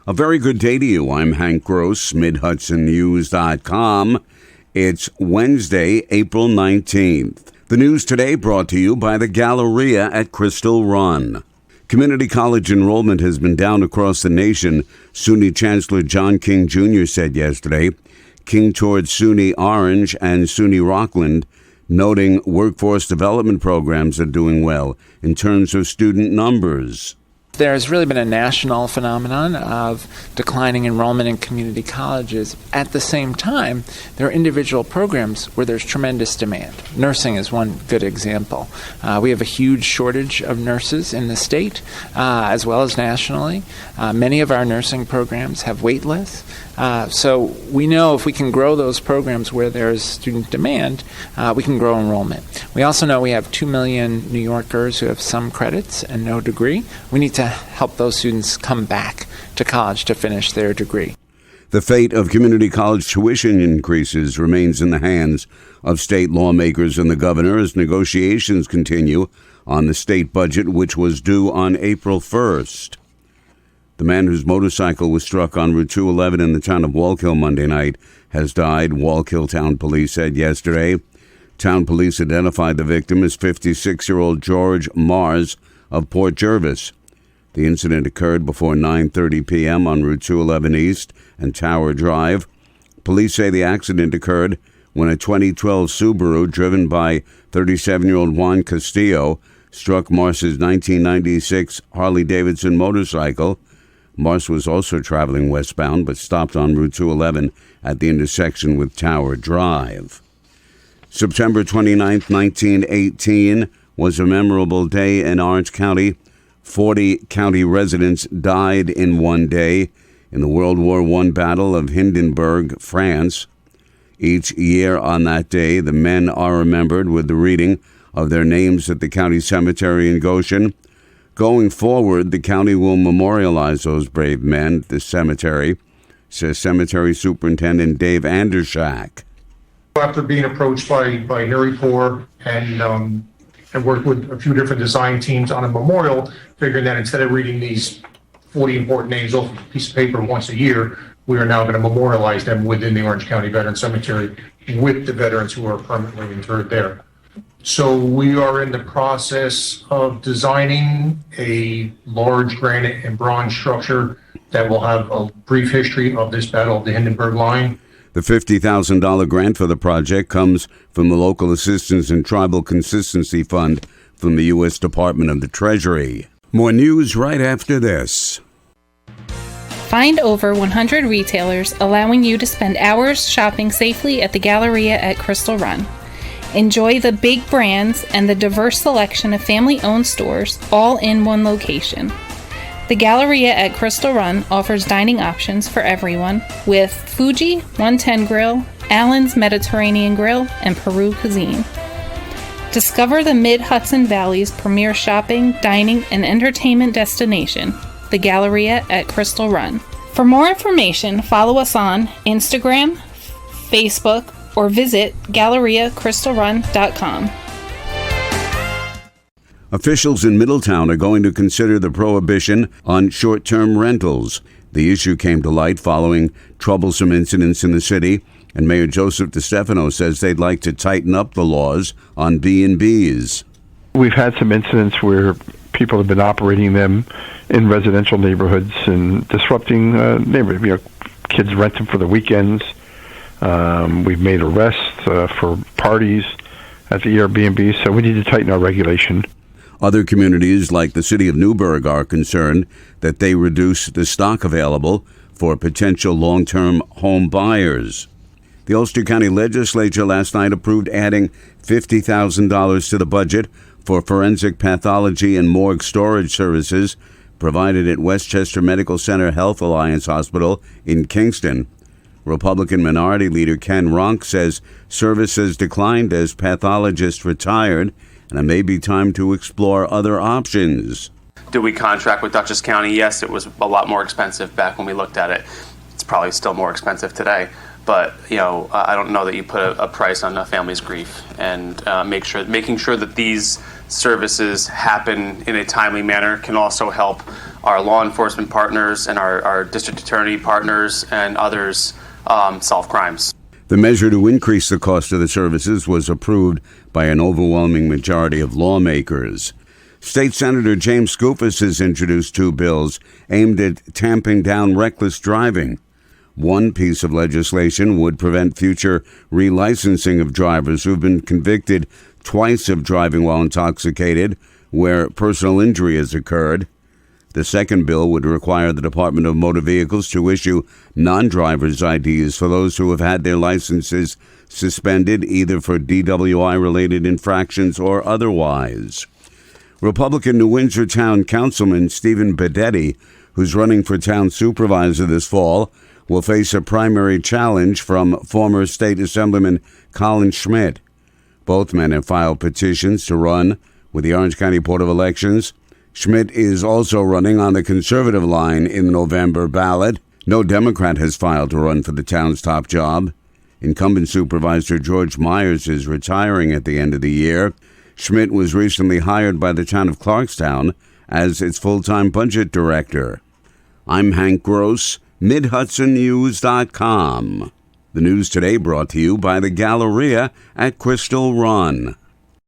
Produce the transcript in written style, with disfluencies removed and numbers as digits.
A very good day to you. I'm Hank Gross, MidHudsonNews.com. It's Wednesday, April 19th. The news today brought to you by the Galleria at Crystal Run. Community college enrollment has been down across the nation, SUNY Chancellor John King Jr. said yesterday. King toured SUNY Orange and SUNY Rockland, noting workforce development programs are doing well in terms of student numbers. There's really been a national phenomenon of declining enrollment in community colleges. At the same time, there are individual programs where there's tremendous demand. Nursing is one good example. We have a huge shortage of nurses in the state, as well as nationally. Many of our nursing programs have wait lists. So we know if we can grow those programs where there's student demand, we can grow enrollment. We also know we have 2 million New Yorkers who have some credits and no degree. We need to help those students come back to college to finish their degree. The fate of community college tuition increases remains in the hands of state lawmakers and the governor as negotiations continue on the state budget, which was due on April 1st. The man whose motorcycle was struck on Route 211 in the town of Wallkill Monday night has died, Wallkill Town Police said yesterday. Town police identified the victim as 56-year-old George Mars of Port Jervis. The incident occurred before 9:30 p.m. on Route 211 East and Tower Drive. Police say the accident occurred when a 2012 Subaru driven by 37-year-old Juan Castillo struck Mars's 1996 Harley-Davidson motorcycle. Mars was also traveling westbound but stopped on Route 211 at the intersection with Tower Drive. September 29, 1918 was a memorable day in Orange County. 40 county residents died in one day in the World War I Battle of Hindenburg, France. Each year on that day, the men are remembered with the reading of their names at the county cemetery in Goshen. Going forward, the county will memorialize those brave men at the cemetery, says Cemetery Superintendent Dave Andershak. After being approached by Harry Poor and worked with a few different design teams on a memorial, figuring that instead of reading these 40 important names off a piece of paper once a year, we are now going to memorialize them within the Orange County Veterans Cemetery with the veterans who are permanently interred there. So we are in the process of designing a large granite and bronze structure that will have a brief history of this battle of the Hindenburg Line. The $50,000 grant for the project comes from the Local Assistance and Tribal Consistency Fund from the U.S. Department of the Treasury. More news right after this. Find over 100 retailers allowing you to spend hours shopping safely at the Galleria at Crystal Run. Enjoy the big brands and the diverse selection of family-owned stores all in one location. The Galleria at Crystal Run offers dining options for everyone with Fuji 110 Grill, Allen's Mediterranean Grill, and Peru Cuisine. Discover the Mid-Hudson Valley's premier shopping, dining, and entertainment destination, the Galleria at Crystal Run. For more information, follow us on Instagram, Facebook, or visit GalleriaCrystalRun.com. Officials in Middletown are going to consider the prohibition on short-term rentals. The issue came to light following troublesome incidents in the city, and Mayor Joseph DeStefano says they'd like to tighten up the laws on B&Bs. We've had some incidents where people have been operating them in residential neighborhoods and disrupting neighborhoods. Kids rent them for the weekends. We've made arrests for parties at the Airbnb, so we need to tighten our regulation. Other communities like the city of Newburgh are concerned that they reduce the stock available for potential long-term home buyers. The Ulster County Legislature last night approved adding $50,000 to the budget for forensic pathology and morgue storage services provided at Westchester Medical Center Health Alliance Hospital in Kingston. Republican Minority Leader Ken Ronk says services declined as pathologists retired, and it may be time to explore other options. Do we contract with Dutchess County? Yes, it was a lot more expensive back when we looked at it. It's probably still more expensive today. But, I don't know that you put a price on a family's grief, and making sure that these services happen in a timely manner can also help our law enforcement partners and our district attorney partners and others solve crimes. The measure to increase the cost of the services was approved by an overwhelming majority of lawmakers. State Senator James Skoufis has introduced two bills aimed at tamping down reckless driving. One piece of legislation would prevent future relicensing of drivers who've been convicted twice of driving while intoxicated where personal injury has occurred. The second bill would require the Department of Motor Vehicles to issue non-driver's IDs for those who have had their licenses suspended either for DWI-related infractions or otherwise. Republican New Windsor Town Councilman Stephen Bedetti, who's running for town supervisor this fall, will face a primary challenge from former State Assemblyman Colin Schmidt. Both men have filed petitions to run with the Orange County Board of Elections. Schmidt is also running on the conservative line in the November ballot. No Democrat has filed to run for the town's top job. Incumbent Supervisor George Myers is retiring at the end of the year. Schmidt was recently hired by the town of Clarkstown as its full-time budget director. I'm Hank Gross, MidHudsonNews.com. The news today brought to you by the Galleria at Crystal Run.